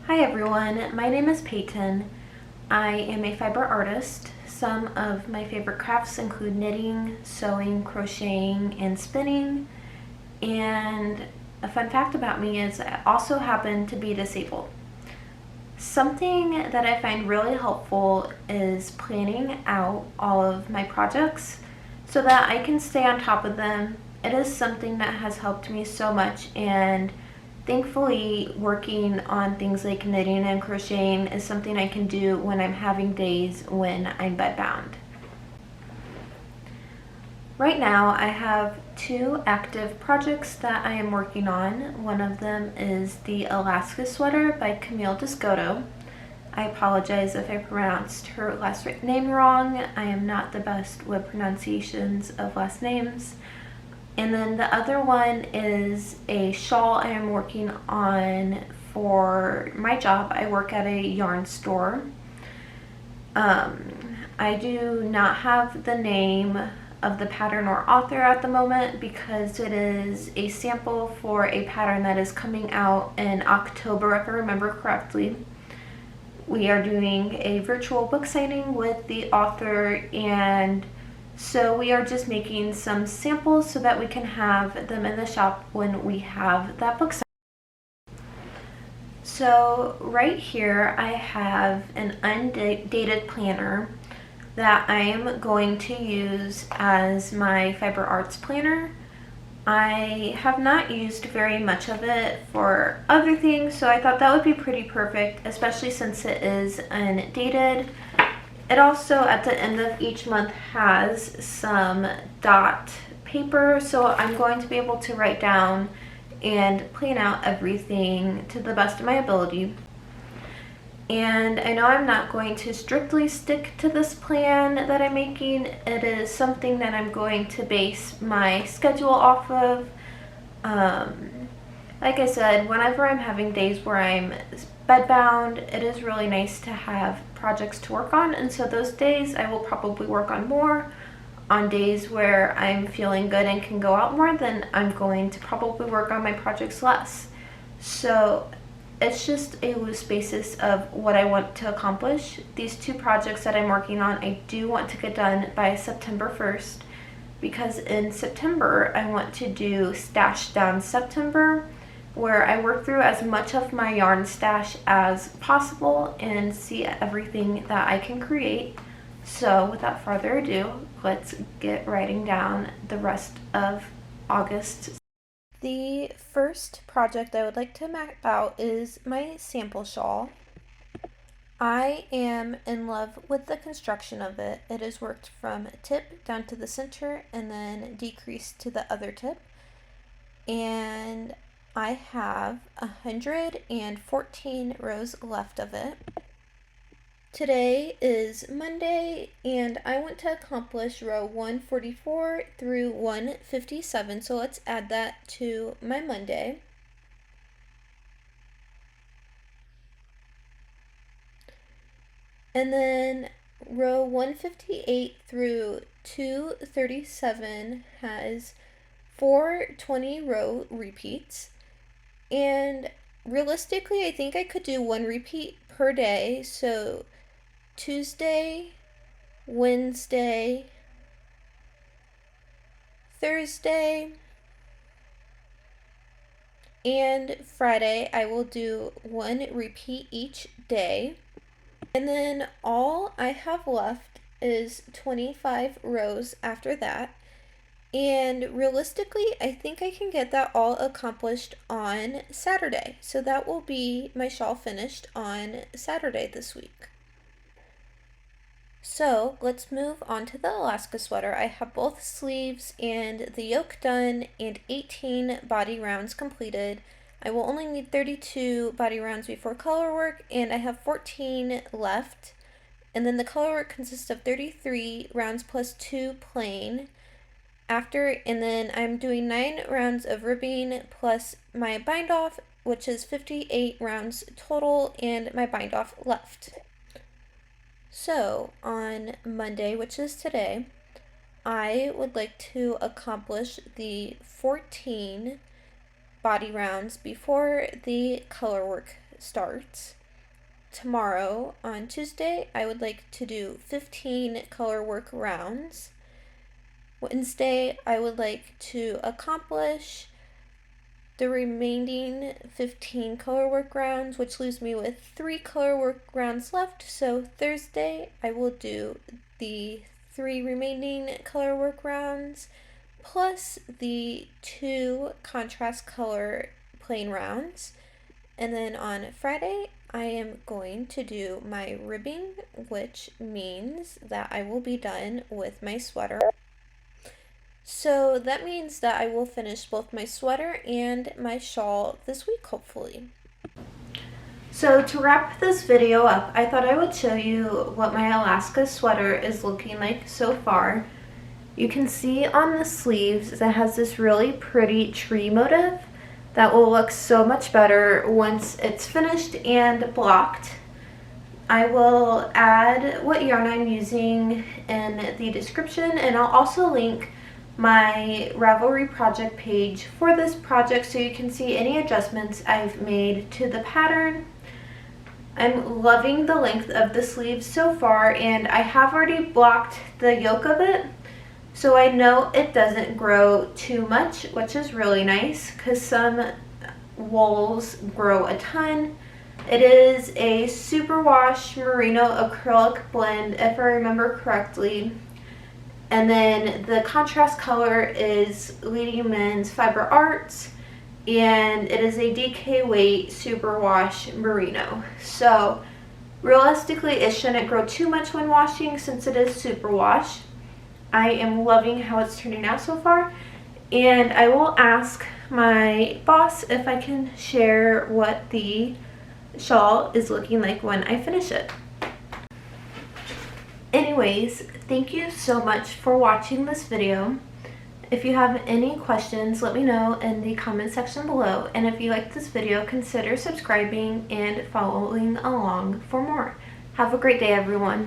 Hi everyone, my name is Peyton. I am a fiber artist. Some of my favorite crafts include knitting, sewing, crocheting, and spinning. And a fun fact about me is I also happen to be disabled. Something that I find really helpful is planning out all of my projects so that I can stay on top of them. It is something that has helped me so much, and thankfully working on things like knitting and crocheting is something I can do when I'm having days when I'm bedbound. Right now I have two active projects that I am working on. One of them is the Alaska sweater by Camille Discoto. I apologize if I pronounced her last name wrong. I am not the best with pronunciations of last names. And then the other one is a shawl I am working on for my job. I work at a yarn store. I do not have the name of the pattern or author at the moment because it is a sample for a pattern that is coming out in October, if I remember correctly. We are doing a virtual book signing with the author, and so we are just making some samples so that we can have them in the shop when we have that book signing. So right here I have an undated planner that I am going to use as my fiber arts planner. I have not used very much of it for other things, so I thought that would be pretty perfect, especially since it is undated. It also, at the end of each month, has some dot paper, so I'm going to be able to write down and plan out everything to the best of my ability. And I know I'm not going to strictly stick to this plan that I'm making. It is something that I'm going to base my schedule off of. Like I said, whenever I'm having days where I'm bedbound, it is really nice to have projects to work on, and so those days I will probably work on more. On days where I'm feeling good and can go out more, then I'm going to probably work on my projects less. So it's just a loose basis of what I want to accomplish. These two projects that I'm working on, I do want to get done by September 1st, because in September I want to do Stash Down September, where I work through as much of my yarn stash as possible and see everything that I can create. So without further ado, let's get writing down the rest of August. The first project I would like to map out is my sample shawl. I am in love with the construction of it. It is worked from tip down to the center and then decreased to the other tip. And I have 114 rows left of it. Today is Monday, and I want to accomplish row 144 through 157, so let's add that to my Monday. And then row 158 through 237 has 4 20-row repeats, and realistically I think I could do one repeat per day, so Tuesday, Wednesday, Thursday, and Friday I will do one repeat each day. And then all I have left is 25 rows after that. And realistically, I think I can get that all accomplished on Saturday. So that will be my shawl finished on Saturday this week. So let's move on to the Alaska sweater. I have both sleeves and the yoke done and 18 body rounds completed. I will only need 32 body rounds before color work, and I have 14 left. And then the color work consists of 33 rounds plus 2 plain. And then I'm doing 9 rounds of ribbing plus my bind off, which is 58 rounds total, and my bind off left. So on Monday, which is today, I would like to accomplish the 14 body rounds before the color work starts tomorrow on Tuesday, I would like to do 15 color work rounds. Wednesday, I would like to accomplish the remaining 15 color work rounds, which leaves me with 3 color work rounds left. So Thursday, I will do the 3 remaining color work rounds plus the 2 contrast color plain rounds. And then on Friday, I am going to do my ribbing, which means that I will be done with my sweater. So that means that I will finish both my sweater and my shawl this week, hopefully. So to wrap this video up, I thought I would show you what my Alaska sweater is looking like so far. You can see on the sleeves that has this really pretty tree motif that will look so much better once it's finished and blocked. I will add what yarn I'm using in the description, and I'll also link my Ravelry project page for this project so you can see any adjustments I've made to the pattern. I'm loving the length of the sleeves so far, and I have already blocked the yoke of it, so I know it doesn't grow too much, which is really nice because some wools grow a ton. It is a superwash merino acrylic blend, if I remember correctly. And then the contrast color is Leading Men's Fiber Arts, and it is a DK weight superwash merino. So realistically, it shouldn't grow too much when washing since it is superwash. I am loving how it's turning out so far, and I will ask my boss if I can share what the shawl is looking like when I finish it. Anyways, thank you so much for watching this video. If you have any questions, let me know in the comment section below, and if you liked this video, consider subscribing and following along for more. Have a great day, everyone.